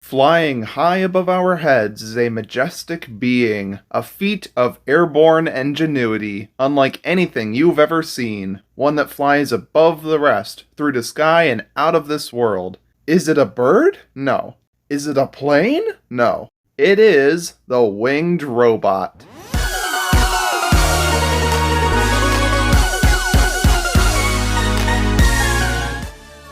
Flying high above our heads is a majestic being, a feat of airborne ingenuity, unlike anything you've ever seen, one that flies above the rest, through the sky and out of this world. Is it a bird? No. Is it a plane? No. It is the winged robot.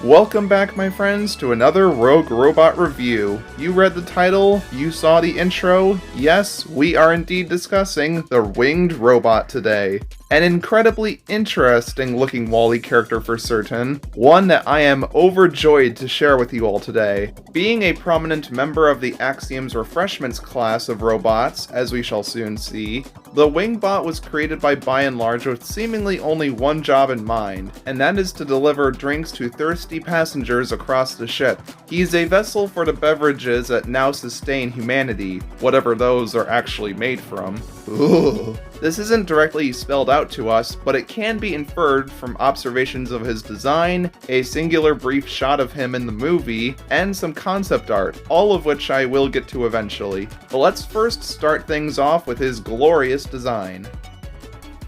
Welcome back, my friends, to another Rogue Robot review. You read the title, you saw the intro. Yes, we are indeed discussing the winged robot today. An incredibly interesting looking WALL-E character for certain, one that I am overjoyed to share with you all today. Being a prominent member of the Axiom's Refreshments class of robots, as we shall soon see, the Wingbot was created by and large with seemingly only one job in mind, and that is to deliver drinks to thirsty passengers across the ship. He's a vessel for the beverages that now sustain humanity, whatever those are actually made from. Ooh. This isn't directly spelled out to us, but it can be inferred from observations of his design, a singular brief shot of him in the movie, and some concept art, all of which I will get to eventually. But let's first start things off with his glorious design.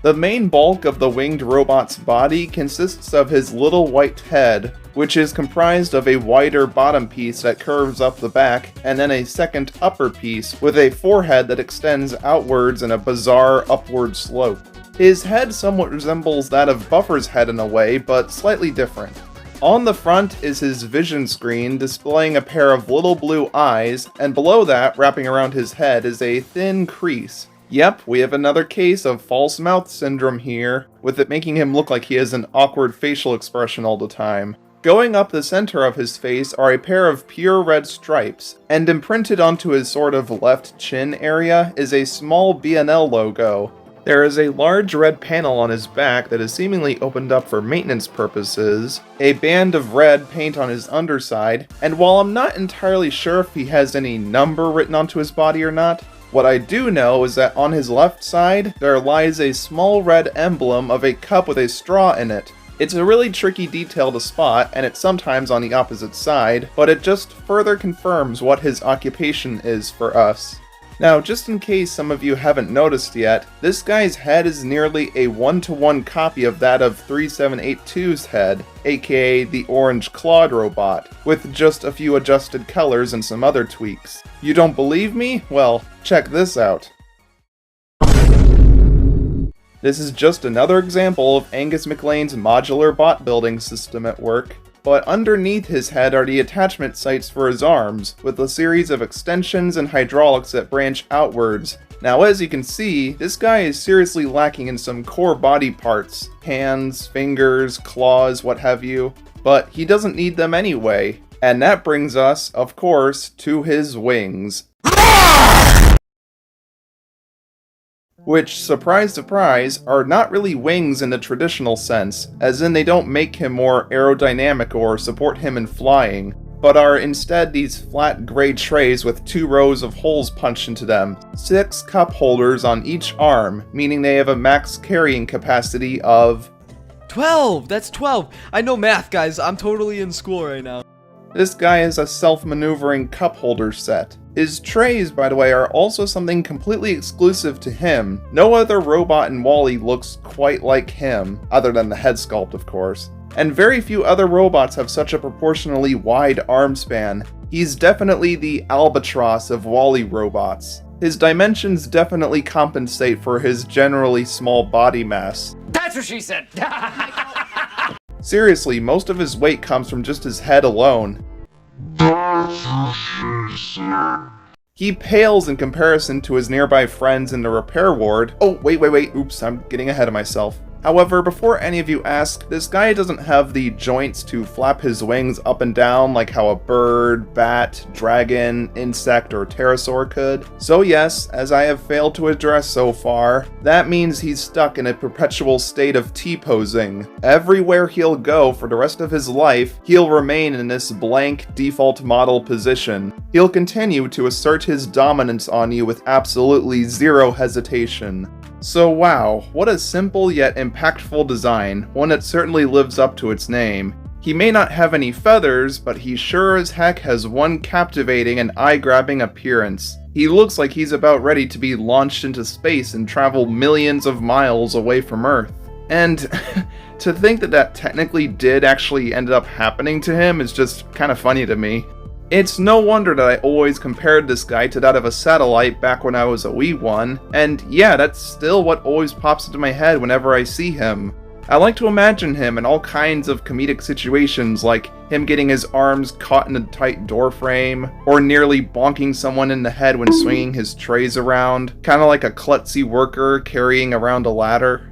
The main bulk of the winged robot's body consists of his little white head, which is comprised of a wider bottom piece that curves up the back, and then a second upper piece with a forehead that extends outwards in a bizarre upward slope. His head somewhat resembles that of Buffer's head in a way, but slightly different. On the front is his vision screen displaying a pair of little blue eyes, and below that, wrapping around his head, is a thin crease. Yep, we have another case of false mouth syndrome here, with it making him look like he has an awkward facial expression all the time. Going up the center of his face are a pair of pure red stripes, and imprinted onto his sort of left chin area is a small B&L logo. There is a large red panel on his back that is seemingly opened up for maintenance purposes, a band of red paint on his underside, and while I'm not entirely sure if he has any number written onto his body or not, what I do know is that on his left side, there lies a small red emblem of a cup with a straw in it. It's a really tricky detail to spot, and it's sometimes on the opposite side, but it just further confirms what his occupation is for us. Now, just in case some of you haven't noticed yet, this guy's head is nearly a one-to-one copy of that of 3782's head, aka the orange clawed robot, with just a few adjusted colors and some other tweaks. You don't believe me? Well, check this out. This is just another example of Angus MacLane's modular bot building system at work. But underneath his head are the attachment sites for his arms, with a series of extensions and hydraulics that branch outwards. Now, as you can see, this guy is seriously lacking in some core body parts, hands, fingers, claws, what have you, but he doesn't need them anyway. And that brings us, of course, to his wings. Which, surprise surprise, are not really wings in the traditional sense, as in they don't make him more aerodynamic or support him in flying, but are instead these flat gray trays with 2 rows of holes punched into them, 6 cup holders on each arm, meaning they have a max carrying capacity of 12! That's 12! I know math, guys. I'm totally in school right now. This guy is a self-maneuvering cup holder set. His trays, by the way, are also something completely exclusive to him. No other robot in WALL-E looks quite like him, other than the head sculpt, of course. And very few other robots have such a proportionally wide arm span. He's definitely the albatross of WALL-E robots. His dimensions definitely compensate for his generally small body mass. That's what she said! Seriously, most of his weight comes from just his head alone. He pales in comparison to his nearby friends in the repair ward. Oh, wait, oops, I'm getting ahead of myself. However, before any of you ask, this guy doesn't have the joints to flap his wings up and down like how a bird, bat, dragon, insect, or pterosaur could. So yes, as I have failed to address so far, that means he's stuck in a perpetual state of T-posing. Everywhere he'll go for the rest of his life, he'll remain in this blank default model position. He'll continue to assert his dominance on you with absolutely zero hesitation. So wow, what a simple yet impactful design, one that certainly lives up to its name. He may not have any feathers, but he sure as heck has one captivating and eye-grabbing appearance. He looks like he's about ready to be launched into space and travel millions of miles away from Earth. And to think that that technically did actually end up happening to him is just kind of funny to me. It's no wonder that I always compared this guy to that of a satellite back when I was a wee one, and yeah, that's still what always pops into my head whenever I see him. I like to imagine him in all kinds of comedic situations, like him getting his arms caught in a tight door frame, or nearly bonking someone in the head when swinging his trays around, kinda like a klutzy worker carrying around a ladder.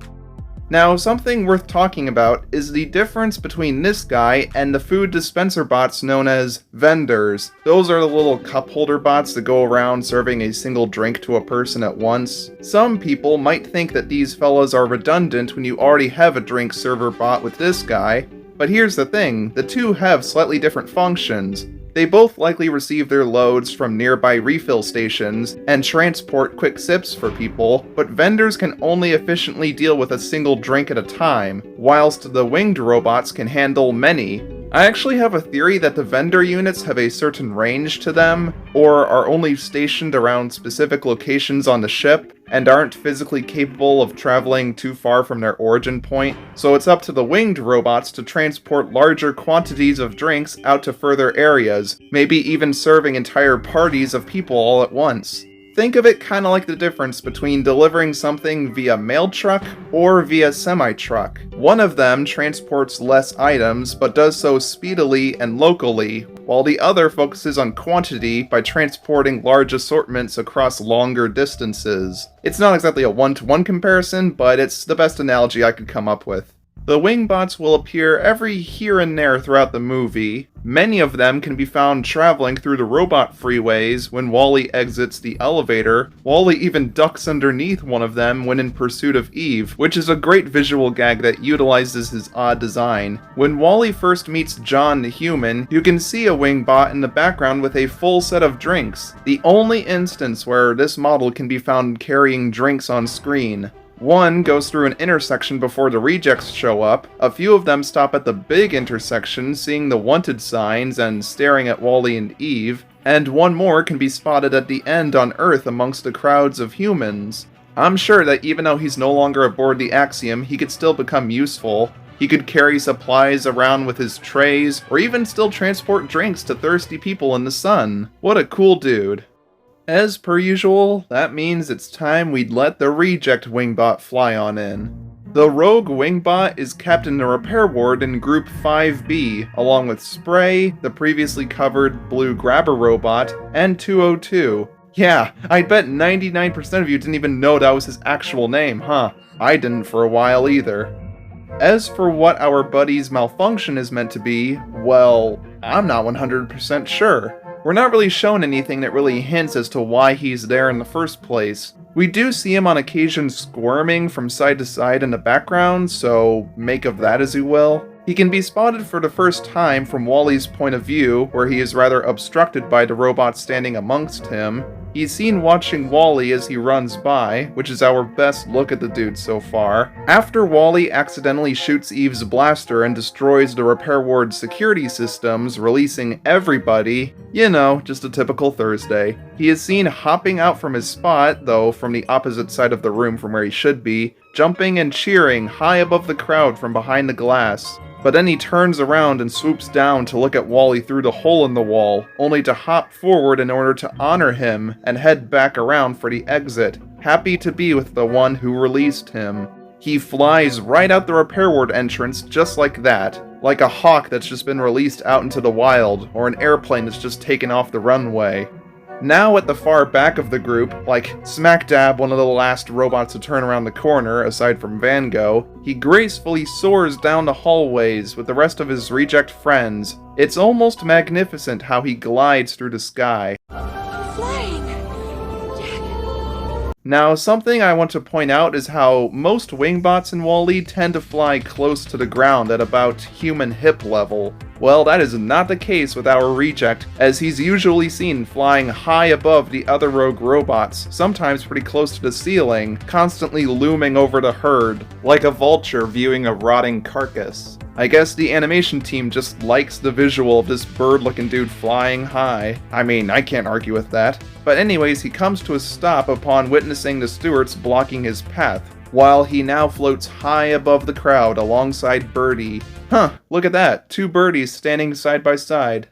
Now, something worth talking about is the difference between this guy and the food dispenser bots known as vendors. Those are the little cup holder bots that go around serving a single drink to a person at once. Some people might think that these fellas are redundant when you already have a drink server bot with this guy, but here's the thing, the two have slightly different functions. They both likely receive their loads from nearby refill stations and transport quick sips for people, but vendors can only efficiently deal with a single drink at a time, whilst the winged robots can handle many. I actually have a theory that the vendor units have a certain range to them, or are only stationed around specific locations on the ship, and aren't physically capable of traveling too far from their origin point, so it's up to the winged robots to transport larger quantities of drinks out to further areas, maybe even serving entire parties of people all at once. Think of it kinda like the difference between delivering something via mail truck or via semi-truck. One of them transports less items, but does so speedily and locally, while the other focuses on quantity by transporting large assortments across longer distances. It's not exactly a one-to-one comparison, but it's the best analogy I could come up with. The wingbots will appear every here and there throughout the movie. Many of them can be found traveling through the robot freeways when Wall-E exits the elevator. Wall-E even ducks underneath one of them when in pursuit of Eve, which is a great visual gag that utilizes his odd design. When Wall-E first meets John the human, you can see a wingbot in the background with a full set of drinks, the only instance where this model can be found carrying drinks on screen. One goes through an intersection before the rejects show up, a few of them stop at the big intersection seeing the wanted signs and staring at Wall-E and Eve, and one more can be spotted at the end on Earth amongst the crowds of humans. I'm sure that even though he's no longer aboard the Axiom, he could still become useful. He could carry supplies around with his trays, or even still transport drinks to thirsty people in the sun. What a cool dude. As per usual, that means it's time we'd let the reject wingbot fly on in. The rogue wingbot is kept in the repair ward in Group 5B, along with Spray, the previously covered blue grabber robot, and 202. Yeah, I bet 99% of you didn't even know that was his actual name, huh? I didn't for a while either. As for what our buddy's malfunction is meant to be, well, I'm not 100% sure. We're not really shown anything that really hints as to why he's there in the first place. We do see him on occasion squirming from side to side in the background, so make of that as you will. He can be spotted for the first time from Wall-E's point of view, where he is rather obstructed by the robot standing amongst him. He's seen watching Wall-E as he runs by, which is our best look at the dude so far. After Wall-E accidentally shoots Eve's blaster and destroys the repair ward's security systems, releasing everybody, you know, just a typical Thursday. He is seen hopping out from his spot, though from the opposite side of the room from where he should be, jumping and cheering high above the crowd from behind the glass. But then he turns around and swoops down to look at Wall-E through the hole in the wall, only to hop forward in order to honor him and head back around for the exit, happy to be with the one who released him. He flies right out the repair ward entrance just like that, like a hawk that's just been released out into the wild, or an airplane that's just taken off the runway. Now at the far back of the group, like smack dab one of the last robots to turn around the corner, aside from Van Gogh, he gracefully soars down the hallways with the rest of his reject friends. It's almost magnificent how he glides through the sky. Now, something I want to point out is how most wingbots in Wall-E tend to fly close to the ground at about human hip level. Well, that is not the case with our reject, as he's usually seen flying high above the other rogue robots, sometimes pretty close to the ceiling, constantly looming over the herd, like a vulture viewing a rotting carcass. I guess the animation team just likes the visual of this bird-looking dude flying high. I mean, I can't argue with that. But anyways, he comes to a stop upon witnessing the Stewarts blocking his path, while he now floats high above the crowd alongside Birdie. Huh, look at that, 2 birdies standing side by side.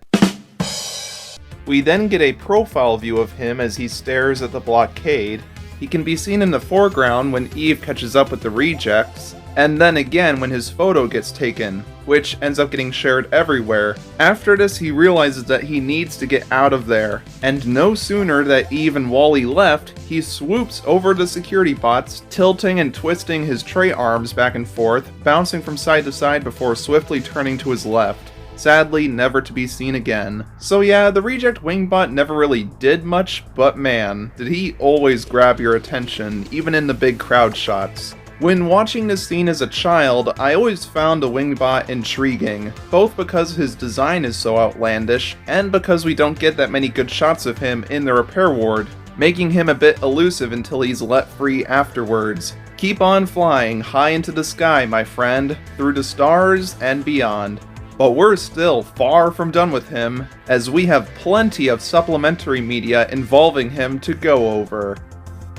We then get a profile view of him as he stares at the blockade. He can be seen in the foreground when Eve catches up with the rejects, and then again when his photo gets taken, which ends up getting shared everywhere. After this, he realizes that he needs to get out of there, and no sooner that Eve and Wally left, he swoops over the security bots, tilting and twisting his tray arms back and forth, bouncing from side to side before swiftly turning to his left. Sadly, never to be seen again. So yeah, the reject wingbot never really did much, but man, did he always grab your attention, even in the big crowd shots. When watching this scene as a child, I always found the wingbot intriguing, both because his design is so outlandish, and because we don't get that many good shots of him in the repair ward, making him a bit elusive until he's let free afterwards. Keep on flying high into the sky, my friend, through the stars and beyond. But we're still far from done with him, as we have plenty of supplementary media involving him to go over.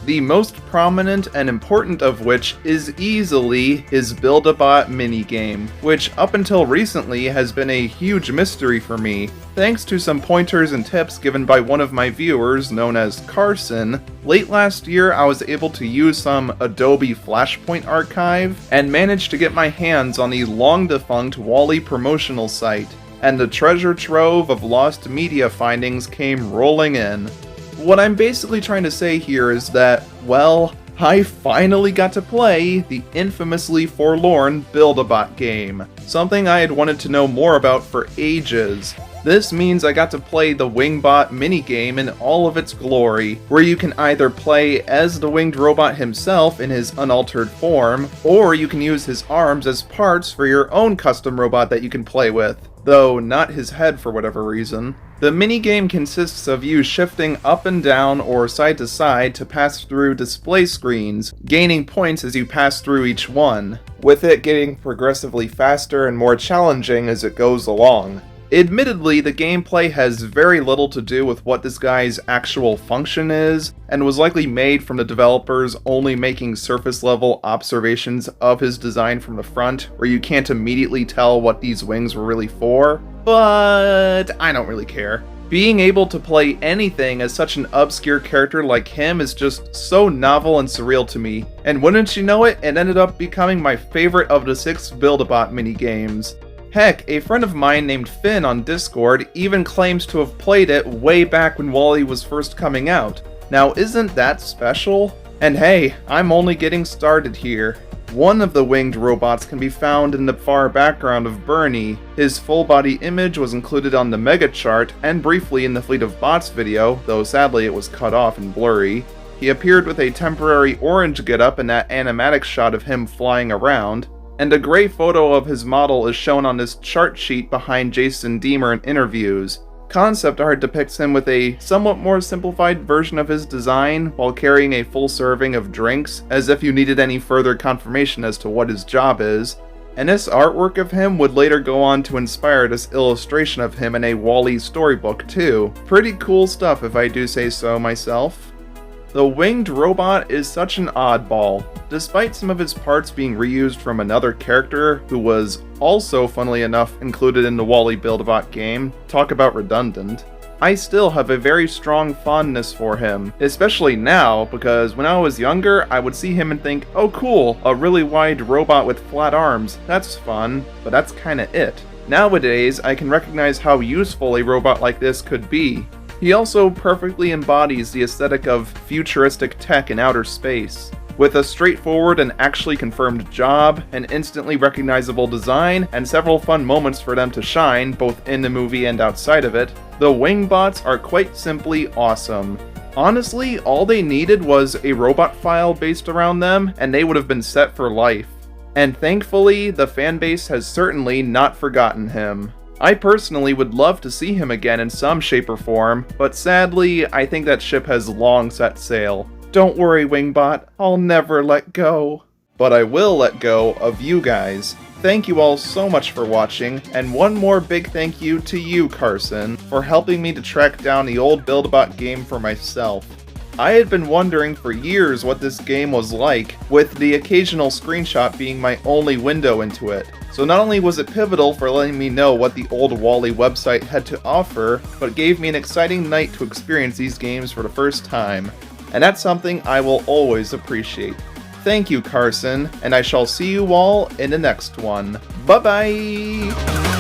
The most prominent and important of which is easily his Build-A-Bot minigame, which up until recently has been a huge mystery for me. Thanks to some pointers and tips given by one of my viewers known as Carson, late last year I was able to use some Adobe Flashpoint archive and managed to get my hands on the long-defunct Wally promotional site, and the treasure trove of lost media findings came rolling in. What I'm basically trying to say here is that, well, I finally got to play the infamously forlorn Build-A-Bot game, something I had wanted to know more about for ages. This means I got to play the Wingbot minigame in all of its glory, where you can either play as the winged robot himself in his unaltered form, or you can use his arms as parts for your own custom robot that you can play with, though not his head for whatever reason. The minigame consists of you shifting up and down or side to side to pass through display screens, gaining points as you pass through each one, with it getting progressively faster and more challenging as it goes along. Admittedly, the gameplay has very little to do with what this guy's actual function is, and was likely made from the developers only making surface-level observations of his design from the front, where you can't immediately tell what these wings were really for, but I don't really care. Being able to play anything as such an obscure character like him is just so novel and surreal to me, and wouldn't you know it, it ended up becoming my favorite of the 6 Build-A-Bot minigames. Heck, a friend of mine named Finn on Discord even claims to have played it way back when Wally was first coming out. Now isn't that special? And hey, I'm only getting started here. One of the winged robots can be found in the far background of Bernie. His full body image was included on the Mega chart and briefly in the Fleet of Bots video, though sadly it was cut off and blurry. He appeared with a temporary orange getup in that animatic shot of him flying around, and a gray photo of his model is shown on this chart sheet behind Jason Deemer in interviews. Concept art depicts him with a somewhat more simplified version of his design while carrying a full serving of drinks, as if you needed any further confirmation as to what his job is. And this artwork of him would later go on to inspire this illustration of him in a Wall-E storybook too. Pretty cool stuff if I do say so myself. The winged robot is such an oddball. Despite some of his parts being reused from another character who was also, funnily enough, included in the Wall-E Build-A-Bot game, talk about redundant, I still have a very strong fondness for him, especially now, because when I was younger, I would see him and think, oh cool, a really wide robot with flat arms, that's fun, but that's kinda it. Nowadays, I can recognize how useful a robot like this could be. He also perfectly embodies the aesthetic of futuristic tech in outer space. With a straightforward and actually confirmed job, an instantly recognizable design, and several fun moments for them to shine, both in the movie and outside of it, the Wingbots are quite simply awesome. Honestly, all they needed was a robot file based around them, and they would have been set for life. And thankfully, the fanbase has certainly not forgotten him. I personally would love to see him again in some shape or form, but sadly, I think that ship has long set sail. Don't worry, Wingbot, I'll never let go. But I will let go of you guys. Thank you all so much for watching, and one more big thank you to you, Carson, for helping me to track down the old Build-A-Bot game for myself. I had been wondering for years what this game was like, with the occasional screenshot being my only window into it. So not only was it pivotal for letting me know what the old Wally website had to offer, but gave me an exciting night to experience these games for the first time. And that's something I will always appreciate. Thank you, Carson, and I shall see you all in the next one. Bye-bye!